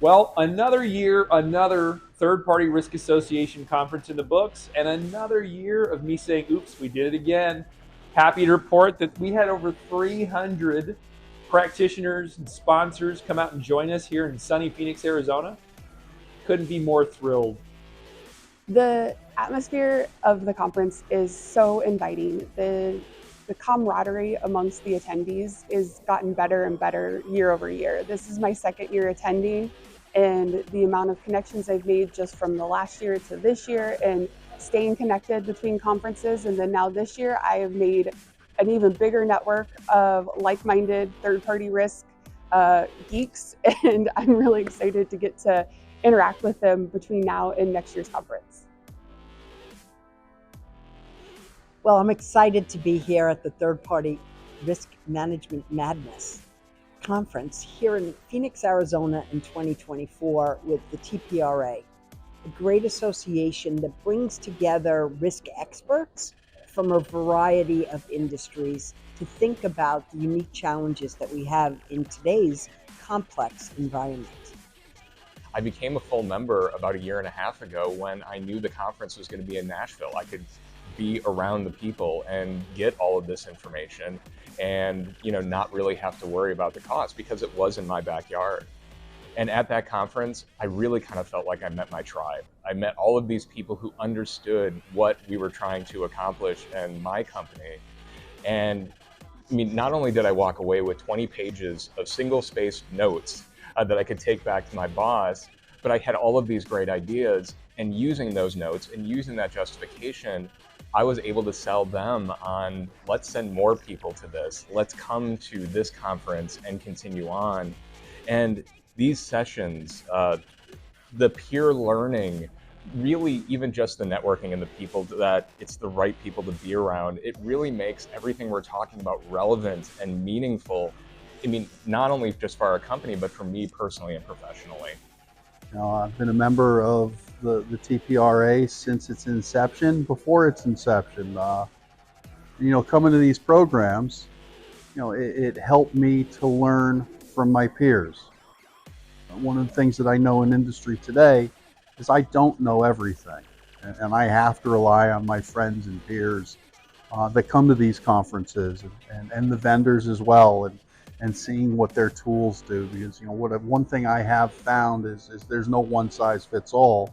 Well, another year, another third party risk association conference in the books, and another year of me saying, oops, we did it again. Happy to report that we had over 300 practitioners and sponsors come out and join us here in sunny Phoenix, Arizona. Couldn't be more thrilled. The atmosphere of the conference is so inviting. The camaraderie amongst the attendees is gotten better and better year over year. This is my second year attending, and the amount of connections I've made just from the last year to this year and staying connected between conferences. And then now this year, I have made an even bigger network of like-minded third-party risk geeks, and I'm really excited to get to interact with them between now and next year's conference. Well, I'm excited to be here at the Third Party Risk Management Madness conference here in Phoenix, Arizona in 2024 with the TPRA, a great association that brings together risk experts from a variety of industries to think about the unique challenges that we have in today's complex environment. I became a full member about a year and a half ago when I knew the conference was going to be in Nashville. I could be around the people and get all of this information and not really have to worry about the cost because it was in my backyard. And at that conference, I really kind of felt like I met my tribe. I met all of these people who understood what we were trying to accomplish in my company. And I mean, not only did I walk away with 20 pages of single-spaced notes that I could take back to my boss, but I had all of these great ideas, and using those notes and using that justification, I was able to sell them on, let's send more people to this, let's come to this conference and continue on. And these sessions, the peer learning, really even just the networking and the people that it's the right people to be around, it really makes everything we're talking about relevant and meaningful. I mean, not only just for our company, but for me personally and professionally. I've been a member of the TPRA since its inception. Before its inception, coming to these programs, it helped me to learn from my peers. One of the things that I know in industry today is I don't know everything, and I have to rely on my friends and peers that come to these conferences and the vendors as well, and seeing what their tools do, because one thing I have found is there's no one size fits all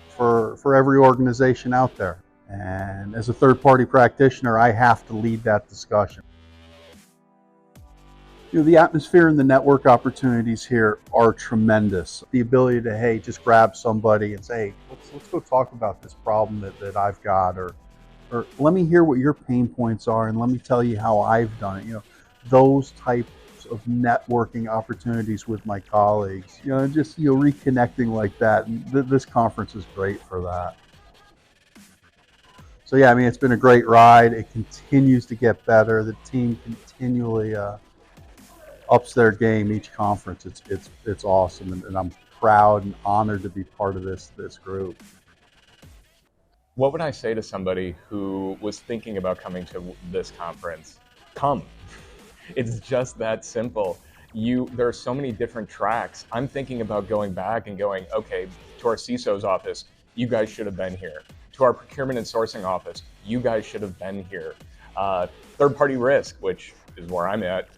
for every organization out there. And as a third-party practitioner, I have to lead that discussion. The atmosphere and the network opportunities here are tremendous. The ability to, hey, just grab somebody and say, hey, let's go talk about this problem that I've got, or let me hear what your pain points are and let me tell you how I've done it. Those types of networking opportunities with my colleagues, just reconnecting like that. And this conference is great for that. So yeah, I mean, it's been a great ride. It continues to get better. The team continually ups their game each conference. It's awesome, and I'm proud and honored to be part of this group. What would I say to somebody who was thinking about coming to this conference? Come. It's just that simple. There are so many different tracks. I'm thinking about going back and going, okay, to our CISO's office, you guys should have been here. To our procurement and sourcing office, you guys should have been here. Third-party risk, which is where I'm at,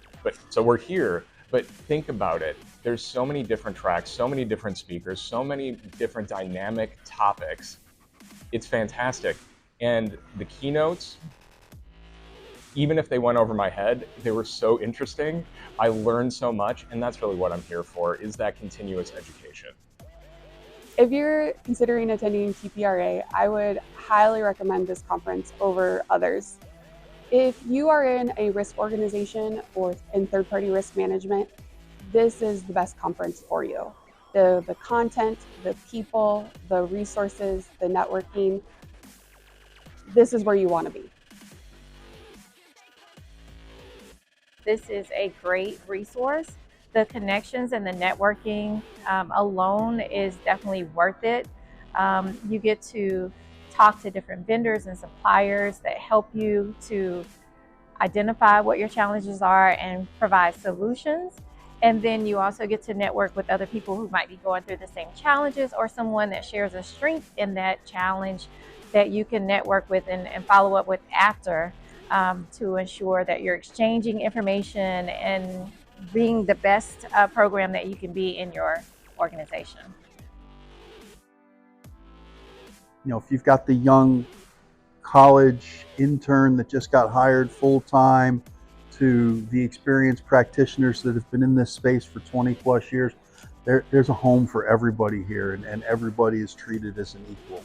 so we're here. But think about it. There's so many different tracks, so many different speakers, so many different dynamic topics. It's fantastic. And the keynotes, even if they went over my head, they were so interesting. I learned so much, and that's really what I'm here for, is that continuous education. If you're considering attending TPRA, I would highly recommend this conference over others. If you are in a risk organization or in third-party risk management, this is the best conference for you. The content, the people, the resources, the networking, this is where you want to be. This is a great resource. The connections and the networking alone is definitely worth it. You get to talk to different vendors and suppliers that help you to identify what your challenges are and provide solutions. And then you also get to network with other people who might be going through the same challenges, or someone that shares a strength in that challenge that you can network with and follow up with after, to ensure that you're exchanging information and being the best program that you can be in your organization. You know, if you've got the young college intern that just got hired full-time, to the experienced practitioners that have been in this space for 20 plus years, there's a home for everybody here, and everybody is treated as an equal.